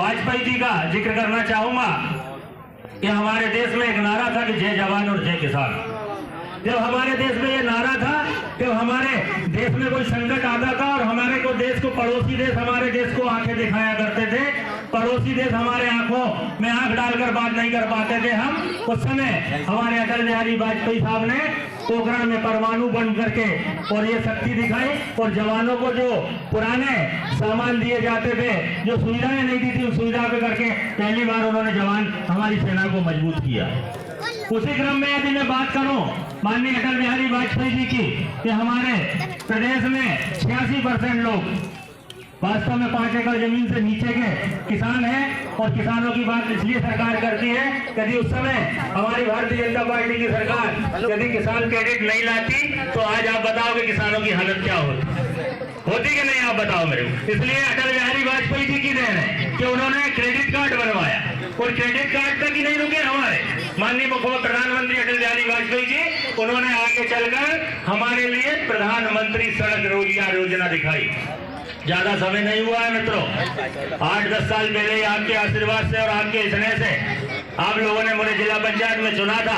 वाजपेयी जी का जिक्र करना चाहूंगा कि हमारे देश में एक नारा था कि जय जवान और जय किसान। जब हमारे देश में ये नारा था, जब हमारे देश में कोई संकट आता था और हमारे को देश को पड़ोसी देश हमारे देश को आंखें दिखाया करते थे, पड़ोसी देश हमारे आंखों में आंख डालकर बात नहीं कर पाते थे, हम उस समय हमारे अटल बिहारी वाजपेयी साहब ने पोखरण में परमाणु बंद करके और ये शक्ति दिखाई और जवानों को जो पुराने सामान दिए जाते थे, जो सुविधाएं नहीं दी थी, उस सुविधा पे करके पहली बार उन्होंने जवान हमारी सेना को मजबूत किया। उसी क्रम में यदि मैं बात करूं माननीय अटल बिहारी वाजपेयी जी की, कि हमारे प्रदेश में 86% लोग वास्तव में 5 एकड़ जमीन से नीचे के किसान हैं और किसानों की बात इसलिए सरकार करती है यदि उस समय हमारी भारतीय जनता पार्टी की सरकार यदि किसान क्रेडिट नहीं लाती तो आज आप बताओ कि किसानों की हालत क्या होती कि नहीं, आप बताओ मेरे को। इसलिए अटल बिहारी वाजपेयी जी की देन है कि उन्होंने क्रेडिट कार्ड बनवाया और क्रेडिट कार्ड तक ही नहीं रुके हमारे माननीय मुख्यमंत्री प्रधानमंत्री अटल बिहारी वाजपेयी जी, उन्होंने आगे चलकर हमारे लिए प्रधानमंत्री सड़क रोजगार योजना दिखाई। ज्यादा समय नहीं हुआ है मित्रों, 8-10 साल पहले आपके आशीर्वाद से और आपके स्नेह से आप लोगों ने मुझे जिला पंचायत में चुना था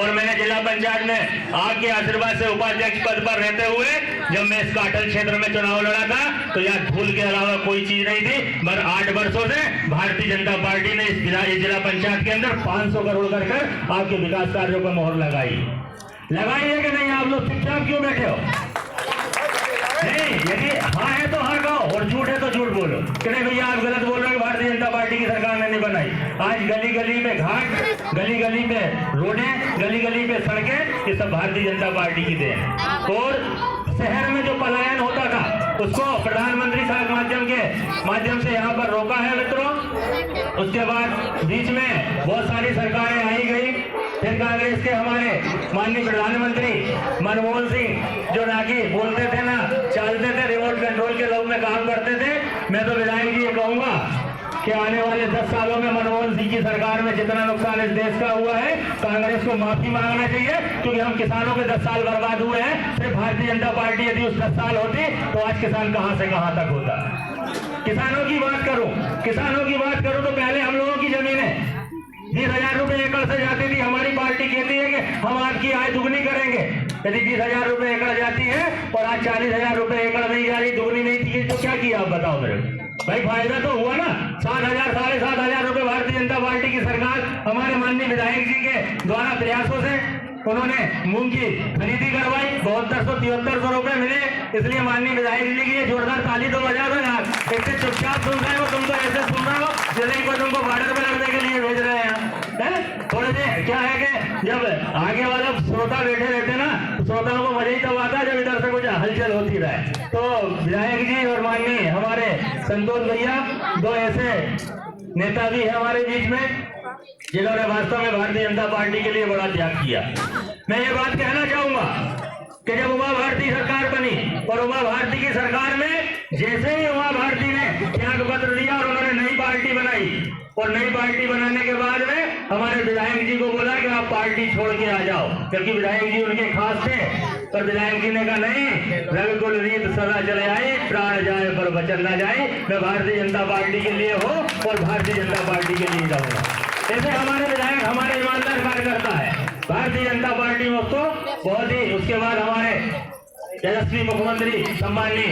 और मैंने जिला पंचायत में आपके आशीर्वाद से उपाध्यक्ष पद पर रहते हुए जब मैं इस काटल क्षेत्र में चुनाव लड़ा था तो यहाँ धूल के अलावा कोई चीज नहीं थी। पर 8 वर्षों से भारतीय जनता पार्टी ने इस जिला पंचायत के अंदर 500 करोड़ कर आपके विकास कार्यों पर मोहर लगाई है कि नहीं? आप लोग चुपचाप क्यों बैठे हो? नहीं, यदि हाँ है तो हाँ कहो और झूठ है तो झूठ बोलो कि नहीं भैया आप गलत बोल रहे हो, भारतीय जनता पार्टी की सरकार ने नहीं बनाई। आज गली गली में घाट, गली गली में रोडें, गली गली में सड़कें, ये सब भारतीय जनता पार्टी की देन। और शहर में जो पलायन होता था उसको प्रधानमंत्री साहब माध्यम से यहाँ पर रोका है मित्रों। उसके बाद बीच में बहुत सारी सरकारें आई गई, फिर कांग्रेस के हमारे माननीय प्रधानमंत्री मनमोहन सिंह जो नाकी बोलते थे ना, चलते थे, रिमोट कंट्रोल के लोग में काम करते थे। मैं तो विधायक जी ये कहूंगा कि आने वाले 10 सालों में मनमोहन सिंह की सरकार में जितना नुकसान इस देश का हुआ है, कांग्रेस को माफी मांगना चाहिए, क्योंकि हम किसानों के 10 साल बर्बाद हुए हैं। सिर्फ भारतीय जनता पार्टी यदि उस 10 साल होती तो आज किसान कहां से कहां तक होता। किसानों की बात करूं तो पहले हम लोगों की जमीनें 20,000 रुपए एकड़ से जाती थी। हमारी पार्टी कहती है कि हम आपकी आय दुगनी करेंगे। यदि 20,000 रुपए एकड़ जाती है और आज 40,000 रुपए एकड़ नहीं जा रही, दुगनी नहीं थी, तो क्या किया आप बताओ मेरे भाई? फायदा तो हुआ ना। 7,000 साढ़े 7,000 रुपए भारतीय जनता पार्टी की सरकार हमारे माननीय विधायक जी के द्वारा प्रयासों से उन्होंने मूंग की खरीदी करवाई, 7200-7300 रुपए मिले। इसलिए माननीय विधायक जी की जोरदार ताली तो बजा दो यार। इससे चुपचाप सुन रहे हो, तुम तो ऐसे सुन रहे हो जैसे कोई तुमको बॉर्डर पर लड़ने के लिए भेज रहे हैं। थोड़े से क्या है कि जब आगे वाले श्रोता बैठे रहते ना, श्रोताओं को मजा ही तब आता है जब इधर से कुछ हलचल होती रहे। तो विधायक जी और माननीय हमारे संतोष भैया, दो ऐसे नेता भी है हमारे बीच में जिन्होंने वास्तव में भारतीय जनता पार्टी के लिए बड़ा त्याग किया। मैं ये बात कहना चाहूंगा कि जब उमा भारती सरकार बनी और उमा भारती की सरकार में जैसे ही उमा भारती ने त्याग पत्र दिया और उन्होंने नई पार्टी बनाई और नई पार्टी बनाने के बाद में हमारे विधायक जी को बोला कि आप पार्टी छोड़ के आ जाओ, क्योंकि विधायक जी उनके खास थे। पर विधायक जी ने कहा नहीं, रघुकुल रीत सदा चले आई, प्राण जाए पर वचन न जाए। मैं भारतीय जनता पार्टी के लिए हो और भारतीय जनता पार्टी के लिए रहूंगा। ऐसे हमारे विधायक हमारे ईमानदार कार्यकर्ता है भारतीय जनता पार्टी में उसको बहुत ही। उसके बाद हमारे यशस्वी मुख्यमंत्री सम्माननीय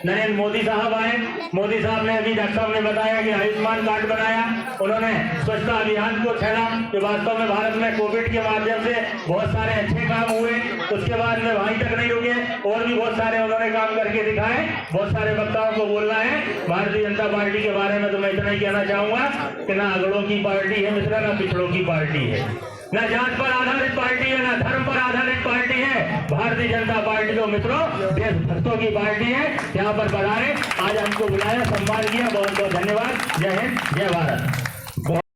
नरेंद्र मोदी साहब आए। मोदी साहब ने अभी डॉक्टर साहब ने बताया कि आयुष्मान कार्ड बनाया, उन्होंने स्वच्छता अभियान को छेड़ा कि वास्तव में भारत में कोविड के माध्यम से बहुत सारे अच्छे काम हुए। उसके बाद में वहीं तक नहीं रुके, और भी बहुत सारे उन्होंने काम करके दिखाए। बहुत सारे वक्ताओं को बोलना है भारतीय जनता पार्टी के बारे में, तो मैं इतना ही कहना चाहूंगा कि ना अगड़ों की पार्टी है मित्रा, ना पिछड़ों की पार्टी है, न जात पर आधारित पार्टी है, न धर्म पर आधारित पार्टी है। भारतीय जनता पार्टी तो मित्रों देशभक्तों की पार्टी है। यहाँ पर पधारे, आज हमको बुलाया, सम्मान किया, बहुत बहुत धन्यवाद। जय हिंद, जय भारत।